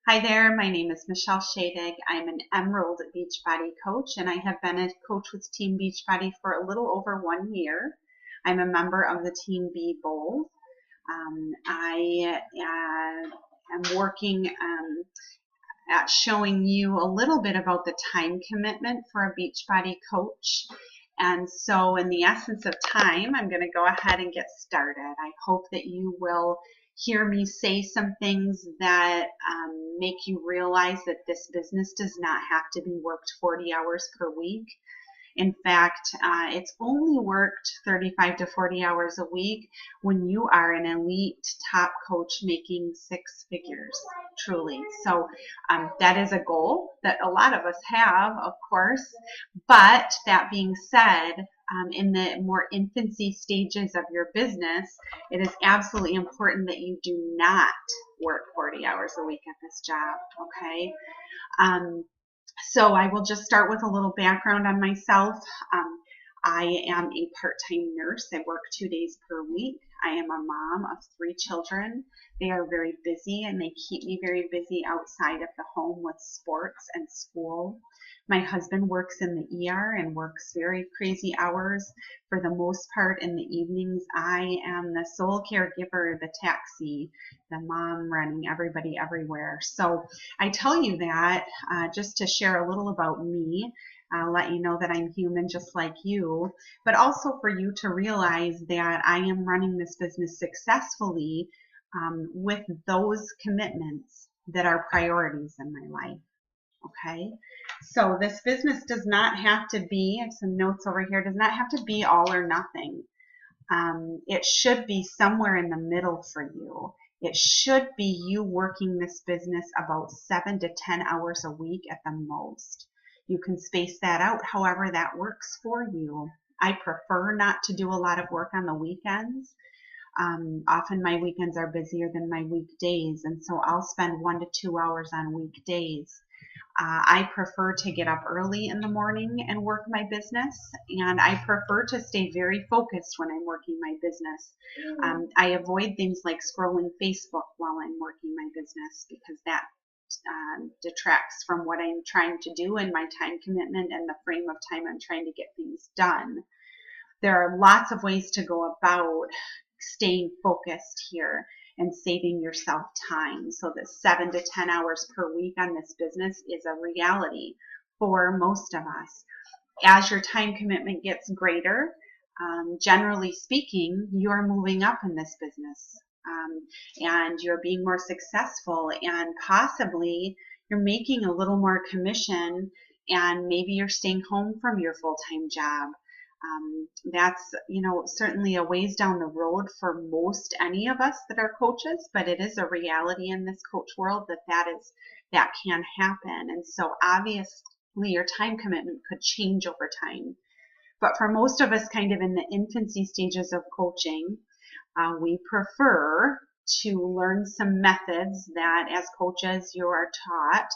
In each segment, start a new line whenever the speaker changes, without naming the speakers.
Hi there, my name is Michelle Shadig. I'm an Emerald Beachbody Coach, and I have been a coach with Team Beachbody for a little over 1 year. I'm a member of the Team Be Bold. I am working at showing you a little bit about the time commitment for a Beachbody coach. And so in the essence of time, I'm going to go ahead and get started. I hope that you will hear me say some things that make you realize that this business does not have to be worked 40 hours per week. In fact, it's only worked 35 to 40 hours a week when you are an elite top coach making six figures, truly. So that is a goal that a lot of us have, of course. But that being said, in the more infancy stages of your business, it is absolutely important that you do not work 40 hours a week at this job, okay? So I will just start with a little background on myself. I am a part-time nurse. I work 2 days per week. I am a mom of 3 children. They are very busy and they keep me very busy outside of the home with sports and school. My husband works in the ER and works very crazy hours. For the most part in the evenings, I am the sole caregiver, the taxi, the mom running everybody everywhere. So I tell you that just to share a little about me, let you know that I'm human just like you, but also for you to realize that I am running this business successfully with those commitments that are priorities in my life. Okay, so this business does not have to be, I have some notes over here, does not have to be all or nothing. It should be somewhere in the middle for you. It should be you working this business about 7 to 10 hours a week at the most. You can space that out however that works for you. I prefer not to do a lot of work on the weekends. Often my weekends are busier than my weekdays, and so I'll spend 1 to 2 hours on weekdays. I prefer to get up early in the morning and work my business, and I prefer to stay very focused when I'm working my business. I avoid things like scrolling Facebook while I'm working my business because that detracts from what I'm trying to do and my time commitment and the frame of time I'm trying to get things done. There are lots of ways to go about staying focused here and saving yourself time. So the 7 to 10 hours per week on this business is a reality for most of us. As your time commitment gets greater, generally speaking, you're moving up in this business, and you're being more successful, and possibly you're making a little more commission, and maybe you're staying home from your full-time job. That's, certainly a ways down the road for most any of us that are coaches, but it is a reality in this coach world that can happen. And so obviously your time commitment could change over time. But for most of us kind of in the infancy stages of coaching, we prefer to learn some methods that as coaches you are taught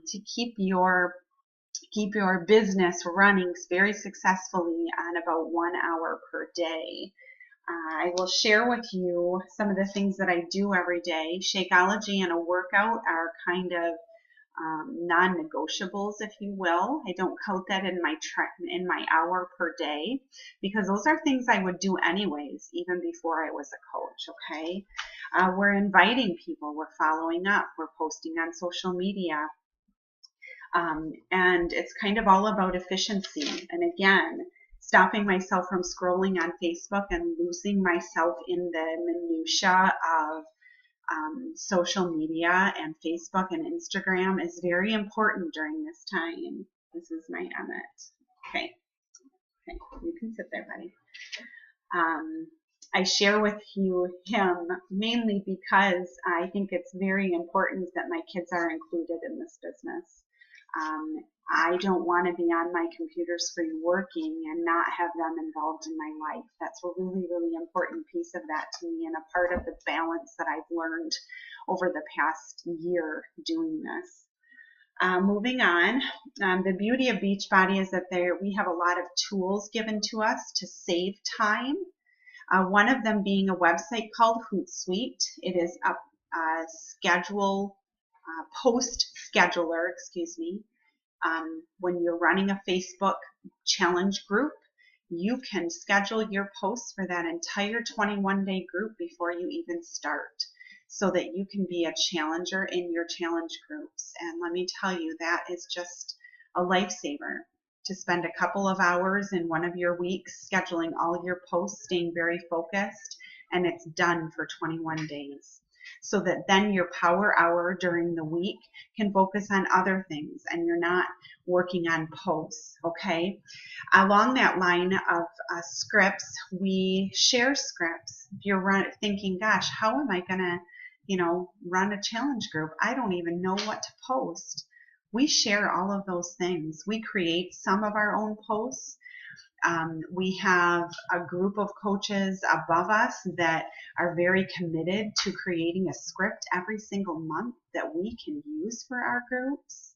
to keep your business running very successfully on about 1 hour per day. I will share with you some of the things that I do every day. Shakeology and a workout are kind of non-negotiables, if you will. I don't count that in my hour per day because those are things I would do anyways, even before I was a coach. Okay, we're inviting people, we're following up, we're posting on social media. And it's kind of all about efficiency. And again, stopping myself from scrolling on Facebook and losing myself in the minutia of social media and Facebook and Instagram is very important during this time. This is my Emmett. Okay, you can sit there, buddy. I share with you him mainly because I think it's very important that my kids are included in this business. I don't want to be on my computer screen working and not have them involved in my life. That's a really, really important piece of that to me and a part of the balance that I've learned over the past year doing this. Moving on, the beauty of Beachbody is that we have a lot of tools given to us to save time. One of them being a website called Hootsuite. It is a schedule post scheduler, excuse me. When you're running a Facebook challenge group, you can schedule your posts for that entire 21-day group before you even start, so that you can be a challenger in your challenge groups. And let me tell you, that is just a lifesaver, to spend a couple of hours in one of your weeks scheduling all of your posts, staying very focused, and it's done for 21 days. So that then your power hour during the week can focus on other things and you're not working on posts, okay? Along that line of scripts, we share scripts. If you're thinking, gosh, how am I going to, run a challenge group? I don't even know what to post. We share all of those things. We create some of our own posts. We have a group of coaches above us that are very committed to creating a script every single month that we can use for our groups.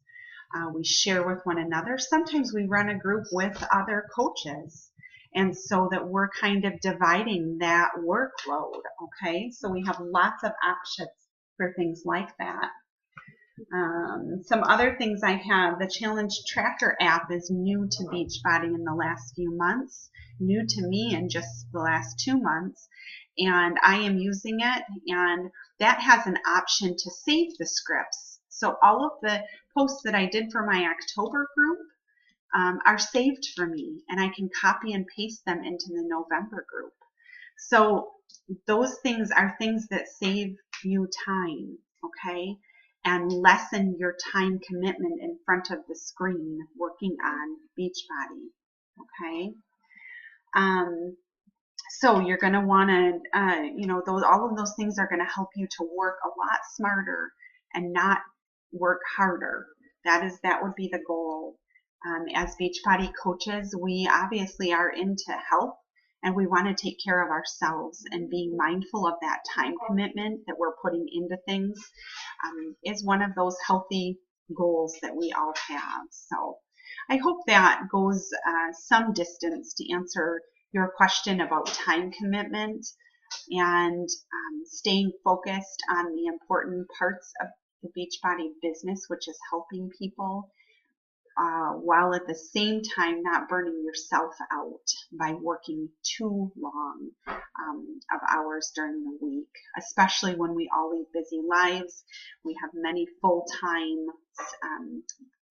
We share with one another. Sometimes we run a group with other coaches, and so that we're kind of dividing that workload, okay? So we have lots of options for things like that. Some other things I have, the Challenge Tracker app is new to Beachbody in the last few months, new to me in just the last 2 months, and I am using it, and that has an option to save the scripts. So all of the posts that I did for my October group are saved for me, and I can copy and paste them into the November group. So those things are things that save you time, okay? And lessen your time commitment in front of the screen working on Beachbody, okay? So you're going to want to, all of those things are going to help you to work a lot smarter and not work harder. That would be the goal. As Beachbody coaches, we obviously are into health, and we want to take care of ourselves, and being mindful of that time commitment that we're putting into things is one of those healthy goals that we all have. So I hope that goes some distance to answer your question about time commitment and staying focused on the important parts of the Beachbody business, which is helping people, while at the same time not burning yourself out by working too long of hours during the week, especially when we all lead busy lives. We have many full-time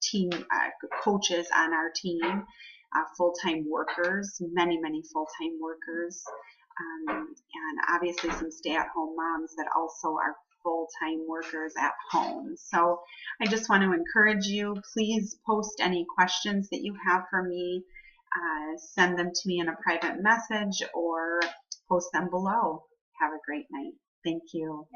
team coaches on our team, full-time workers, many full-time workers, and obviously some stay-at-home moms that also are full-time workers at home. So I just want to encourage you, please post any questions that you have for me. Send them to me in a private message or post them below. Have a great night. Thank you.